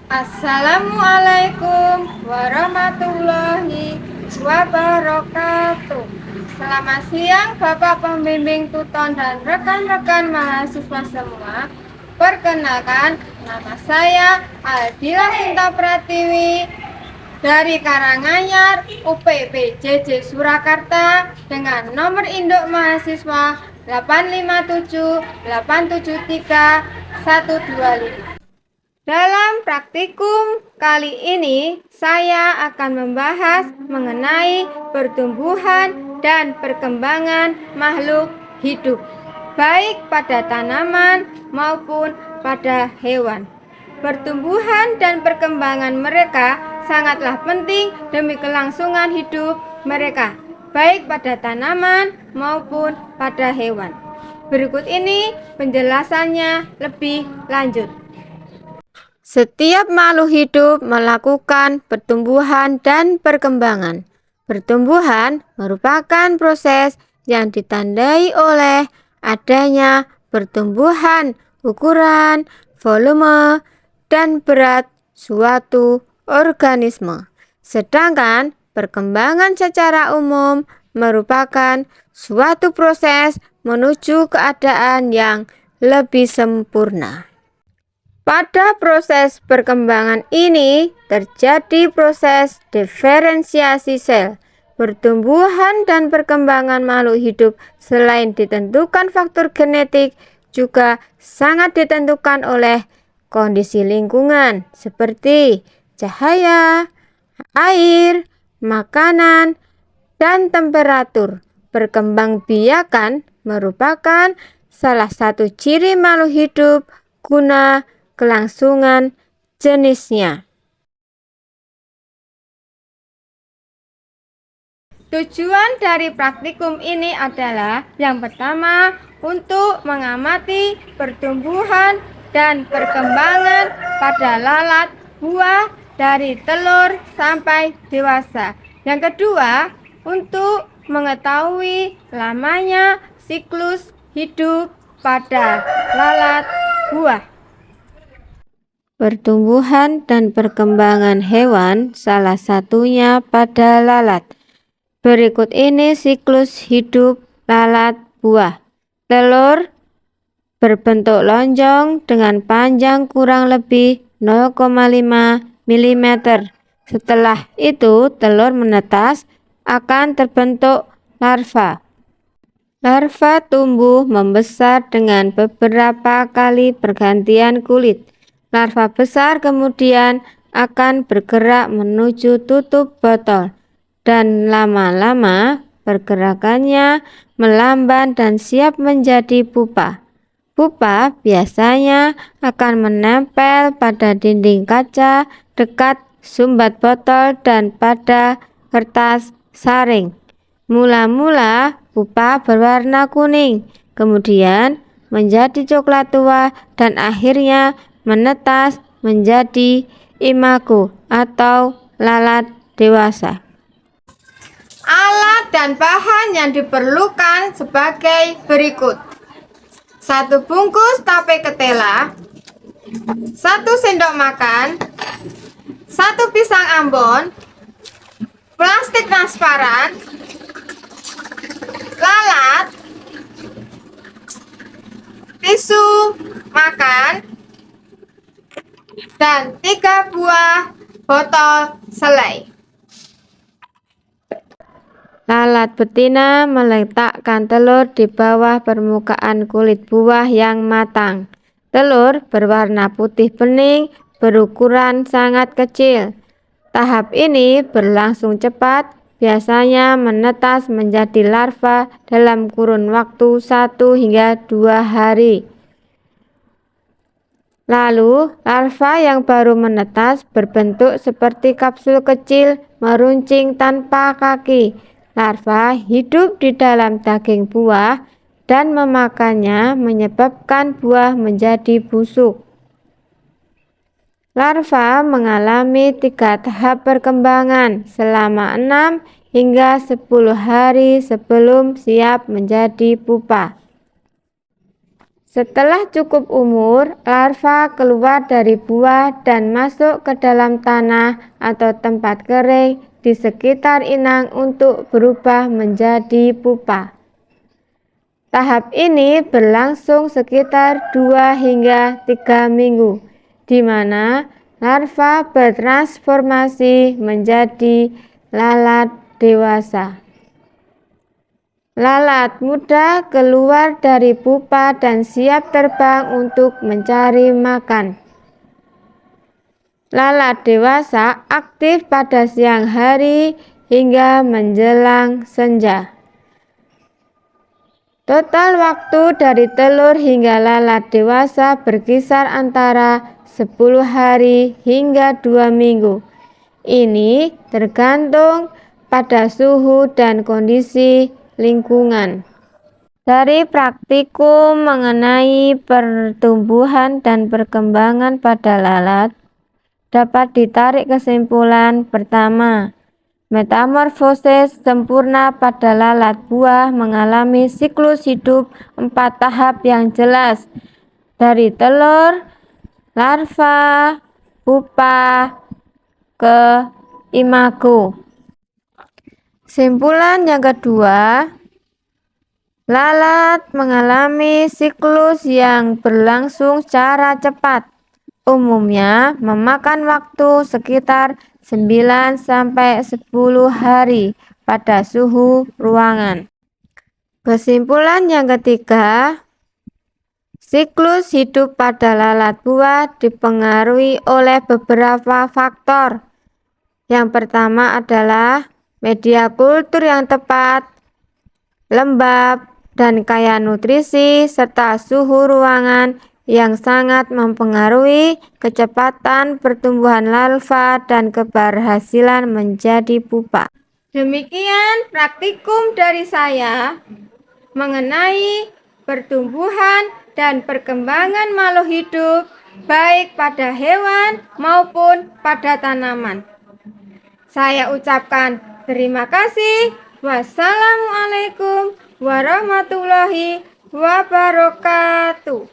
Assalamualaikum warahmatullahi wabarakatuh. Selamat siang Bapak Pembimbing Tuton dan rekan-rekan mahasiswa semua. Perkenalkan, nama saya Aldila Sinta Pratiwi dari Karanganyar UPP JJ Surakarta dengan nomor induk mahasiswa 857873125. Dalam praktikum kali ini, saya akan membahas mengenai pertumbuhan dan perkembangan makhluk hidup, baik pada tanaman maupun pada hewan. Pertumbuhan dan perkembangan mereka sangatlah penting demi kelangsungan hidup mereka, baik pada tanaman maupun pada hewan. Berikut ini penjelasannya lebih lanjut. Setiap makhluk hidup melakukan pertumbuhan dan perkembangan. Pertumbuhan merupakan proses yang ditandai oleh adanya pertumbuhan ukuran, volume, dan berat suatu organisme. Sedangkan perkembangan secara umum merupakan suatu proses menuju keadaan yang lebih sempurna. Pada proses perkembangan ini terjadi proses diferensiasi sel. Pertumbuhan dan perkembangan makhluk hidup selain ditentukan faktor genetik juga sangat ditentukan oleh kondisi lingkungan seperti cahaya, air, makanan, dan temperatur. Perkembangbiakan merupakan salah satu ciri makhluk hidup guna kelangsungan jenisnya. Tujuan dari praktikum ini adalah yang pertama, untuk mengamati pertumbuhan dan perkembangan pada lalat buah dari telur sampai dewasa. Yang kedua, untuk mengetahui lamanya siklus hidup pada lalat buah. Pertumbuhan dan perkembangan hewan salah satunya pada lalat. Berikut ini siklus hidup lalat buah. Telur berbentuk lonjong dengan panjang kurang lebih 0,5 mm. Setelah itu telur menetas, akan terbentuk larva. Larva tumbuh membesar dengan beberapa kali pergantian kulit. Larva besar kemudian akan bergerak menuju tutup botol dan lama-lama pergerakannya melamban dan siap menjadi pupa. Pupa biasanya akan menempel pada dinding kaca dekat sumbat botol dan pada kertas saring. Mula-mula pupa berwarna kuning, kemudian menjadi coklat tua dan akhirnya menetas menjadi imago atau lalat dewasa. Alat dan bahan yang diperlukan sebagai berikut: 1 bungkus tape ketela, 1 sendok makan, 1 pisang ambon, plastik transparan, lalat, tisu makan, dan 3 buah botol selai. Lalat betina meletakkan telur di bawah permukaan kulit buah yang matang. Telur berwarna putih bening, berukuran sangat kecil. Tahap ini berlangsung cepat, biasanya menetas menjadi larva dalam kurun waktu 1 hingga 2 hari. Lalu, larva yang baru menetas berbentuk seperti kapsul kecil meruncing tanpa kaki. Larva hidup di dalam daging buah dan memakannya menyebabkan buah menjadi busuk. Larva mengalami 3 tahap perkembangan selama 6 hingga 10 hari sebelum siap menjadi pupa. Setelah cukup umur, larva keluar dari buah dan masuk ke dalam tanah atau tempat kering di sekitar inang untuk berubah menjadi pupa. Tahap ini berlangsung sekitar 2 hingga 3 minggu, di mana larva bertransformasi menjadi lalat dewasa. Lalat muda keluar dari pupa dan siap terbang untuk mencari makan. Lalat dewasa aktif pada siang hari hingga menjelang senja. Total waktu dari telur hingga lalat dewasa berkisar antara 10 hari hingga 2 minggu. Ini tergantung pada suhu dan kondisi lingkungan. Dari praktikum mengenai pertumbuhan dan perkembangan pada lalat, dapat ditarik kesimpulan pertama, metamorfosis sempurna pada lalat buah mengalami siklus hidup 4 tahap yang jelas, dari telur, larva, pupa, ke imago. Kesimpulan yang kedua, lalat mengalami siklus yang berlangsung secara cepat, umumnya memakan waktu sekitar 9-10 hari pada suhu ruangan. Kesimpulan yang ketiga, siklus hidup pada lalat buah dipengaruhi oleh beberapa faktor. Yang pertama adalah media kultur yang tepat, lembab, dan kaya nutrisi, serta suhu ruangan yang sangat mempengaruhi kecepatan pertumbuhan larva dan keberhasilan menjadi pupa. Demikian praktikum dari saya mengenai pertumbuhan dan perkembangan makhluk hidup baik pada hewan maupun pada tanaman. Saya ucapkan terima kasih. Wassalamualaikum warahmatullahi wabarakatuh.